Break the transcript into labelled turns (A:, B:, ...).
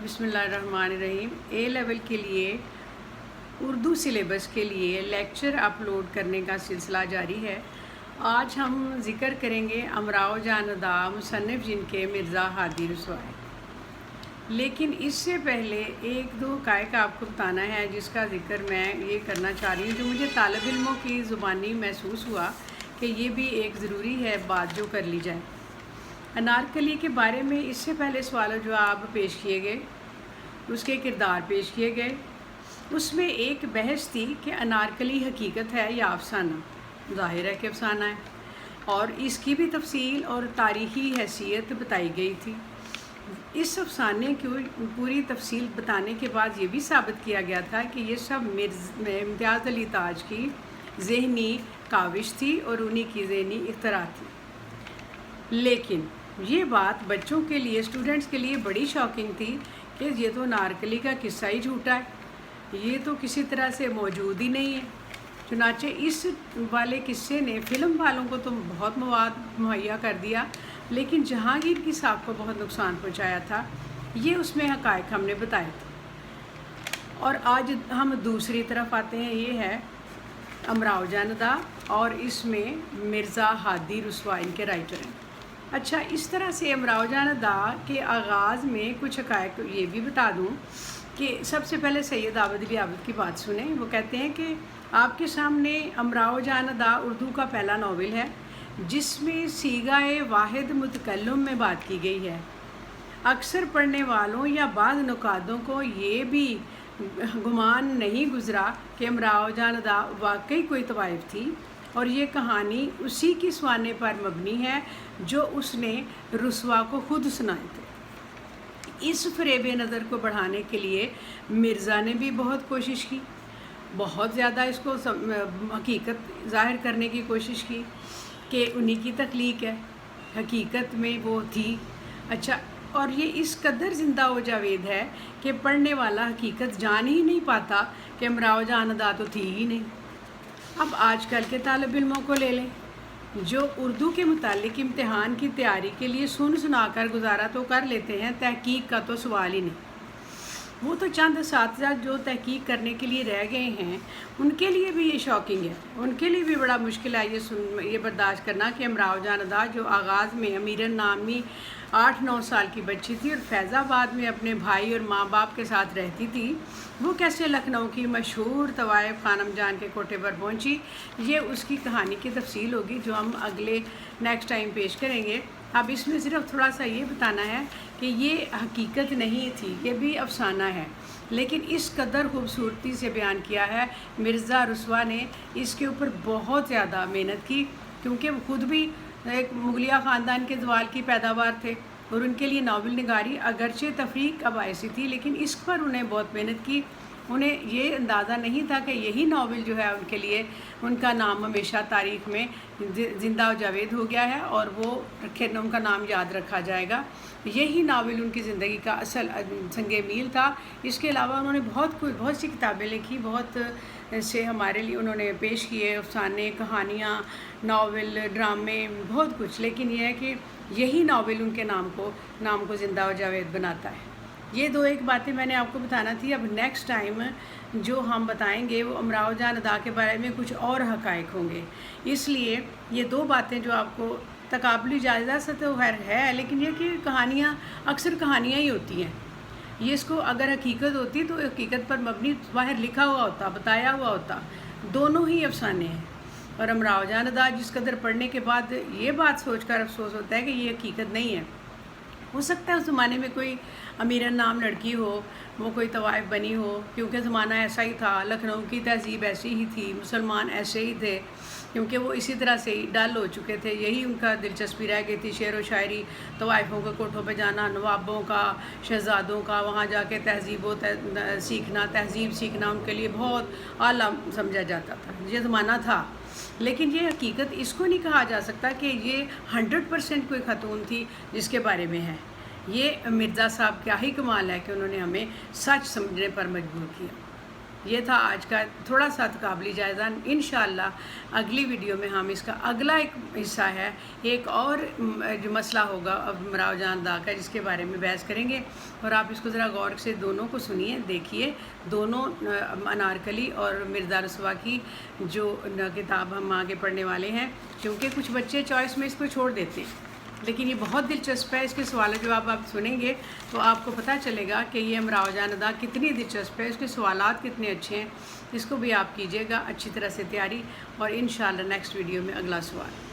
A: बिस्मिल्लाहिर्रहमानिर्रहीम। ए लेवल के लिए उर्दू सिलेबस के लिए लेक्चर अपलोड करने का सिलसिला जारी है। आज हम ज़िक्र करेंगे अमराओ जान अदा मुसन्निफ़ जिनके मिर्ज़ा हादी रसवाई। लेकिन इससे पहले एक दो हक़ाइक़ आपको बताना है जिसका ज़िक्र मैं ये करना चाह रही हूँ, जो मुझे तालिब इल्मों की ज़ुबानी महसूस हुआ कि ये भी एक ज़रूरी है बात जो कर ली जाए। अनारकली के बारे में इससे पहले सवाल जवाब पेश किए गए, उसके किरदार पेश किए गए। उसमें एक बहस थी कि अनारकली हकीकत है या अफसाना। ज़ाहिर है कि अफसाना है, और इसकी भी तफसील और तारीख़ी हैसियत बताई गई थी। इस अफसाने की पूरी तफसील बताने के बाद ये भी साबित किया गया था कि ये सब इम्तियाज़ अली ताज की ज़हनी काविश थी और उन्हीं की ज़हनी इख्तरा थी। लेकिन ये बात बच्चों के लिए, स्टूडेंट्स के लिए बड़ी शॉकिंग थी कि ये तो अनारकली का किस्सा ही झूठा है, ये तो किसी तरह से मौजूद ही नहीं है। चुनाचे इस वाले किस्से ने फ़िल्म वालों को तो बहुत मवाद मुहैया कर दिया, लेकिन जहांगीर की साहब को बहुत नुकसान पहुंचाया था। ये उसमें हक़ाइक़ हमने बताए थे। और आज हम दूसरी तरफ आते हैं, ये है अमराओ जान अदा, और इसमें मिर्ज़ा हादी रसवाई के राइटर हैं। अच्छा, इस तरह से अमराओ जान अदा के आगाज़ में कुछ हक़ाइक़ ये भी बता दूँ कि सबसे पहले सैयद आबिद अली आबिद की बात सुने। वो कहते हैं कि आपके सामने अमराओ जान अदा उर्दू का पहला नावल है जिसमें सीगाए वाहिद मुतकल्लम में बात की गई है। अक्सर पढ़ने वालों या बाद नुकादों को ये भी गुमान नहीं गुज़रा कि अमराओ जान अदा वाकई कोई तवाइफ थी, और ये कहानी उसी की सवाने पर मबनी है जो उसने रुसवा को खुद सुनाए थे। इस फ़रेब नज़र को बढ़ाने के लिए मिर्ज़ा ने भी बहुत कोशिश की, बहुत ज़्यादा इसको हकीकत ज़ाहिर करने की कोशिश की कि उन्हीं की तख्लीक है, हकीकत में वो थी। अच्छा, और ये इस कदर ज़िंदा व जावेद है कि पढ़ने वाला हकीकत जान ही नहीं पाता कि अमराओ जान अदा तो थी ही नहीं। अब आजकल के तालिब इल्मों को ले लें, जो उर्दू के मुतालिक इम्तिहान की तैयारी के लिए सुना कर गुजारा तो कर लेते हैं, तहकीक का तो सवाल ही नहीं। वो तो चंद असातिज़ा जो तहकीक करने के लिए रह गए हैं, उनके लिए भी ये शॉकिंग है, उनके लिए भी बड़ा मुश्किल है ये बर्दाश्त करना कि अमराओ जान अदा जो आगाज़ में अमीरन नामी 8-9 साल की बच्ची थी और फैज़ाबाद में अपने भाई और माँ बाप के साथ रहती थी, वो कैसे लखनऊ की मशहूर तवाइफ खानम जान के कोठे पर पहुंची। ये उसकी कहानी की तफसील होगी जो हम अगले नेक्स्ट टाइम पेश करेंगे। अब इसमें सिर्फ थोड़ा सा ये बताना है कि ये हकीकत नहीं थी, ये भी अफसाना है, लेकिन इस कदर खूबसूरती से बयान किया है मिर्ज़ा रसवा ने। इसके ऊपर बहुत ज़्यादा मेहनत की, क्योंकि वो खुद भी एक मुगलिया ख़ानदान के ज़वाल की पैदावार थे, और उनके लिए नावल निगारी अगरचे तफरीक का बायसी थी, लेकिन इस पर उन्हें बहुत मेहनत की। उन्हें ये अंदाज़ा नहीं था कि यही नावल जो है उनके लिए, उनका नाम हमेशा तारीख़ में ज़िंदा जावेद हो गया है और वो उनका नाम याद रखा जाएगा। यही नावल उनकी ज़िंदगी का असल संगे मील था। इसके अलावा उन्होंने बहुत सी किताबें लिखी, बहुत से हमारे लिए उन्होंने पेश किए, अफसाने, कहानियाँ, नावल, ड्रामे, बहुत कुछ। लेकिन यह है कि यही नावल उनके नाम को ज़िंदा व जावेद बनाता है। ये दो एक बातें मैंने आपको बताना थी। अब नेक्स्ट टाइम जो हम बताएंगे वो अमराओ जान अदा के बारे में कुछ और हक़ाइक़ होंगे, इसलिए ये दो बातें जो आपको तकाबुली इजाज़त से तो खैर है, लेकिन ये कि कहानियाँ अक्सर कहानियाँ ही होती हैं। ये इसको अगर हकीकत होती तो हकीकत पर मबनी बाहर लिखा हुआ होता, बताया हुआ होता। दोनों ही अफसाने हैं। और अमराओ जान अदा जिस कदर पढ़ने के बाद ये बात सोचकर अफसोस होता है कि ये हकीकत नहीं है। हो सकता है उस ज़माने में कोई अमीरन नाम लड़की हो, वो कोई तवाइफ बनी हो, क्योंकि ज़माना ऐसा ही था, लखनऊ की तहज़ीब ऐसी ही थी, मुसलमान ऐसे ही थे, क्योंकि वो इसी तरह से ही डल हो चुके थे। यही उनका दिलचस्पी रह गई थी, शेर व शायरी, तवाइफ़ों के कोठों पे जाना, नवाबों का, शहज़ादों का, वहाँ जाके तहज़ीब सीखना उनके लिए बहुत आला समझा जाता था। ये ज़माना था, लेकिन ये हकीकत इसको नहीं कहा जा सकता कि ये 100% कोई ख़तून थी जिसके बारे में है। ये मिर्ज़ा साहब क्या ही कमाल है कि उन्होंने हमें सच समझने पर मजबूर किया। یہ تھا آج کا تھوڑا سا تقابلی جائزہ۔ انشاءاللہ اگلی ویڈیو میں ہم اس کا اگلا ایک حصہ ہے، ایک اور جو مسئلہ ہوگا امراؤ جان دا کا، جس کے بارے میں بحث کریں گے، اور آپ اس کو ذرا غور سے دونوں کو سنیے، دیکھیے۔ دونوں انارکلی اور مرزا رسوا کی جو کتاب ہم آگے پڑھنے والے ہیں، کیونکہ کچھ بچے چوائس میں اس کو چھوڑ دیتے ہیں، لیکن یہ بہت دلچسپ ہے۔ اس کے سوال جواب آپ سنیں گے تو آپ کو پتہ چلے گا کہ یہ امراؤ جان ادا کتنی دلچسپ ہے، اس کے سوالات کتنے اچھے ہیں۔ اس کو بھی آپ کیجیے گا اچھی طرح سے تیاری، اور انشاءاللہ نیکسٹ ویڈیو میں اگلا سوال۔